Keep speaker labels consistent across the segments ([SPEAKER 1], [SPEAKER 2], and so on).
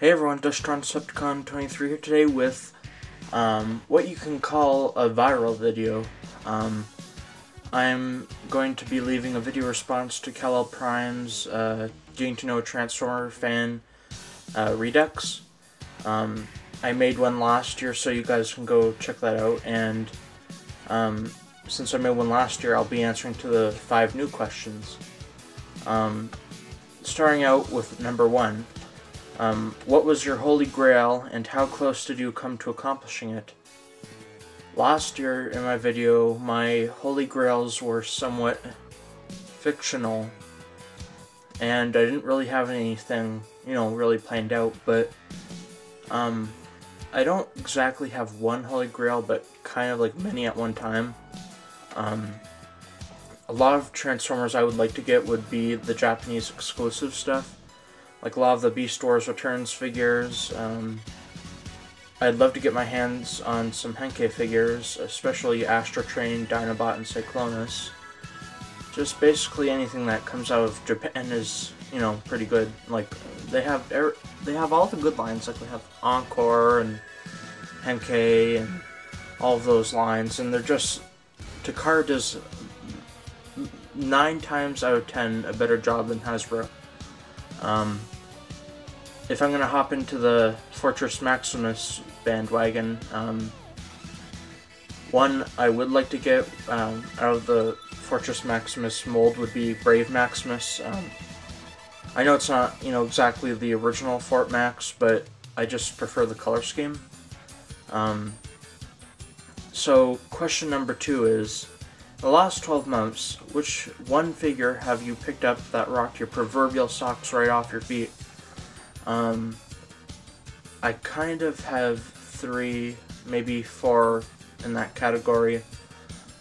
[SPEAKER 1] Hey everyone, Decepticon23 here today with what you can call a viral video. I'm going to be leaving a video response to KalelPrime's Getting to Know a Transformer fan REDUX. I made one last year, so you guys can go check that out, and since I made one last year, I'll be answering to the 5 new questions. Starting out with number 1. What was your holy grail, and how close did you come to accomplishing it? Last year in my video, my holy grails were somewhat fictional, and I didn't really have anything, really planned out, but I don't exactly have one holy grail, but kind of like many at one time. A lot of Transformers I would like to get would be the Japanese exclusive stuff, like a lot of the Beast Wars Returns figures. I'd love to get my hands on some Henkei figures, especially Astro Train, Dinobot, and Cyclonus. Just basically anything that comes out of Japan is, pretty good. Like, they have all the good lines, like they have Encore and Henkei and all of those lines, and they're just, Takara does 9 times out of 10 a better job than Hasbro. If I'm going to hop into the Fortress Maximus bandwagon, one I would like to get out of the Fortress Maximus mold would be Brave Maximus. I know it's not, exactly the original Fort Max, but I just prefer the color scheme. So, question number 2 is, in the last 12 months, which one figure have you picked up that rocked your proverbial socks right off your feet? I kind of have 3, maybe 4 in that category,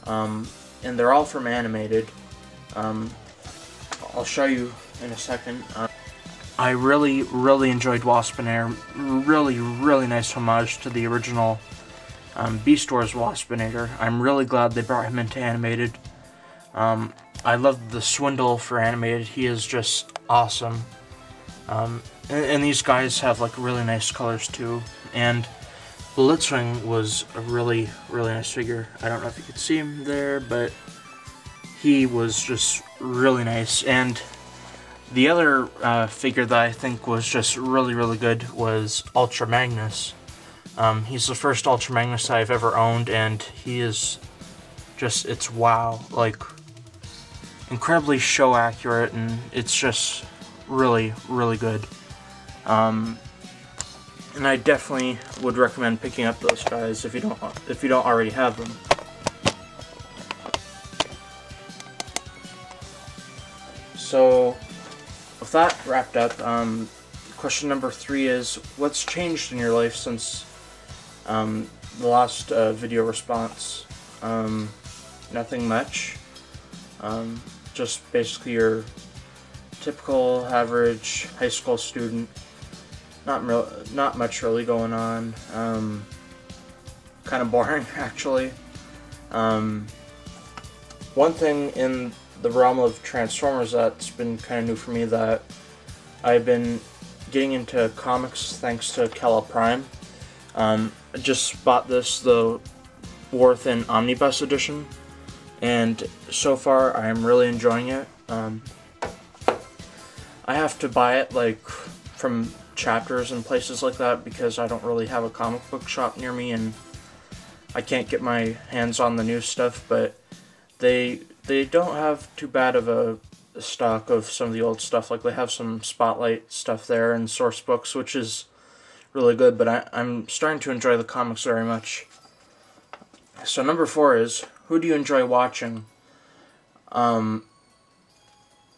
[SPEAKER 1] and they're all from animated. I'll show you in a second. I really enjoyed Waspinator. Really nice homage to the original Beast Wars Waspinator. I'm really glad they brought him into animated. I love the Swindle for animated. He is just awesome. And these guys have like really nice colors too. And Blitzwing was a really nice figure. I don't know if you could see him there, but he was just really nice. And the other figure that I think was just really good was Ultra Magnus. He's the first Ultra Magnus I've ever owned, and he is just, it's wow, like incredibly show accurate, and it's just really good. And I definitely would recommend picking up those guys if you don't already have them. So, with that wrapped up, question number 3 is, what's changed in your life since the last video response? Nothing much. Just basically your typical average high school student. Not much really going on. Kind of boring, actually. One thing in the realm of Transformers that's been kind of new for me, that I've been getting into comics thanks to KalelPrime. I just bought this, the War Within Omnibus Edition, and so far I'm really enjoying it. I have to buy it like from chapters and places like that because I don't really have a comic book shop near me, and I can't get my hands on the new stuff, but they don't have too bad of a stock of some of the old stuff. Like, they have some Spotlight stuff there and source books, which is really good, but I'm starting to enjoy the comics very much. So number 4 is, who do you enjoy watching?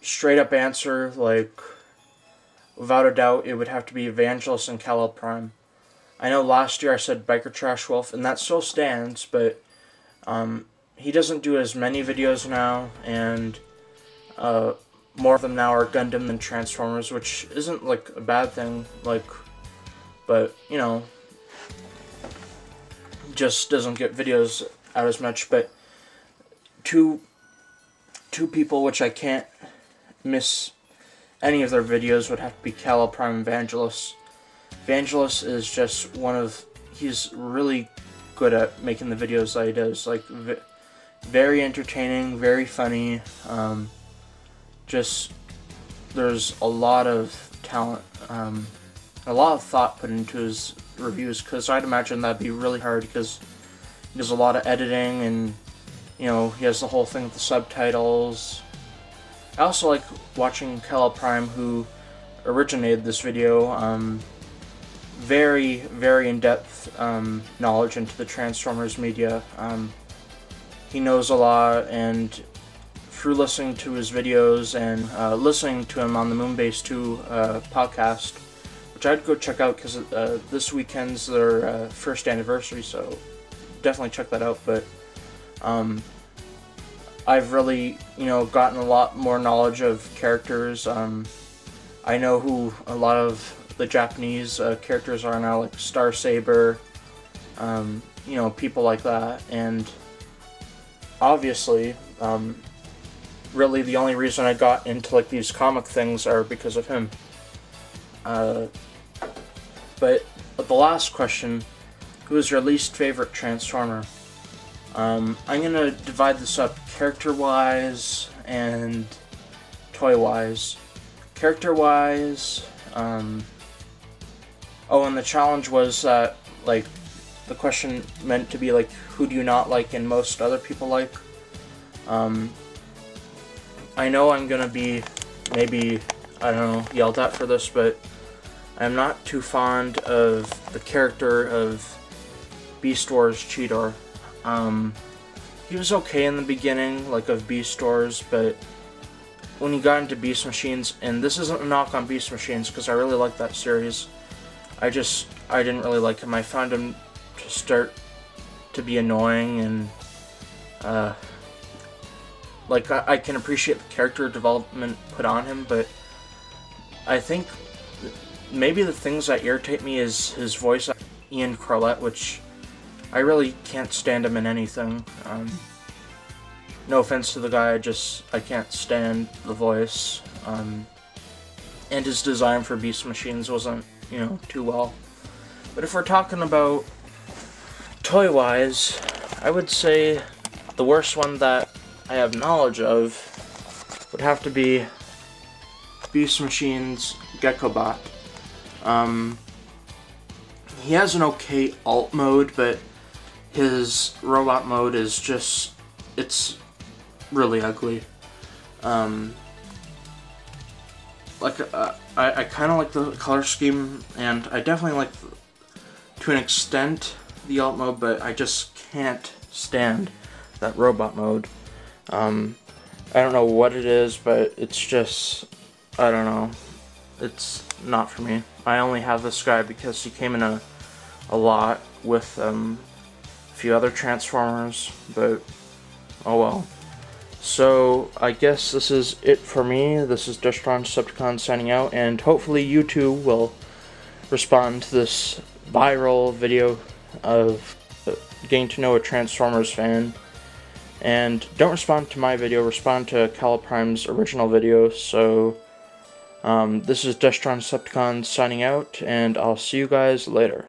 [SPEAKER 1] Straight up answer, like, without a doubt, it would have to be Evangelist and KalelPrime. I know last year I said Biker Trash Wolf, and that still stands, but he doesn't do as many videos now, and more of them now are Gundam than Transformers, which isn't like a bad thing, like, but just doesn't get videos out as much. But two people which I can't miss any of their videos would have to be KalelPrime Evangelist. Vangelis is just he's really good at making the videos that he does. Like, very entertaining, very funny. Just, there's a lot of talent, a lot of thought put into his reviews, because I'd imagine that'd be really hard, because he does a lot of editing, and, you know, he has the whole thing with the subtitles. I also like watching KalelPrime, who originated this video. Very, very in-depth knowledge into the Transformers media. He knows a lot, and through listening to his videos and listening to him on the Moonbase 2 podcast, which I'd go check out, because this weekend's their first anniversary, so definitely check that out. But I've really, you know, gotten a lot more knowledge of characters. I know who a lot of the Japanese characters are now, like Star Saber, you know, people like that. And obviously, really the only reason I got into like these comic things are because of him. But the last question, who is your least favorite Transformer? I'm gonna divide this up character-wise and toy-wise. Character-wise, oh, and the challenge was that, like, the question meant to be, like, who do you not like and most other people like? I know I'm gonna be, maybe, I don't know, yelled at for this, but I'm not too fond of the character of Beast Wars Cheetor. He was okay in the beginning, like, of Beast Wars, but when he got into Beast Machines, and this isn't a knock on Beast Machines, because I really like that series, I didn't really like him. I found him to start to be annoying, and, like, I can appreciate the character development put on him, but I think maybe the things that irritate me is his voice, Ian Crowlett, which I really can't stand him in anything. No offense to the guy, I can't stand the voice. And his design for Beast Machines wasn't, you know, too well. But if we're talking about toy-wise, I would say the worst one that I have knowledge of would have to be Beast Machines Gekobot. He has an okay alt mode, but his robot mode is just, it's really ugly. I kind of like the color scheme, and I definitely like, to an extent, the alt mode, but I just can't stand that robot mode. I don't know what it is, but it's just, I don't know, it's not for me. I only have this guy because he came in a lot with a few other Transformers, but oh well. So I guess this is it for me. This is Decepticon signing out, and hopefully you too will respond to this viral video of getting to know a Transformers fan. And don't respond to my video, respond to KalelPrime's original video. So this is Decepticon signing out, and I'll see you guys later.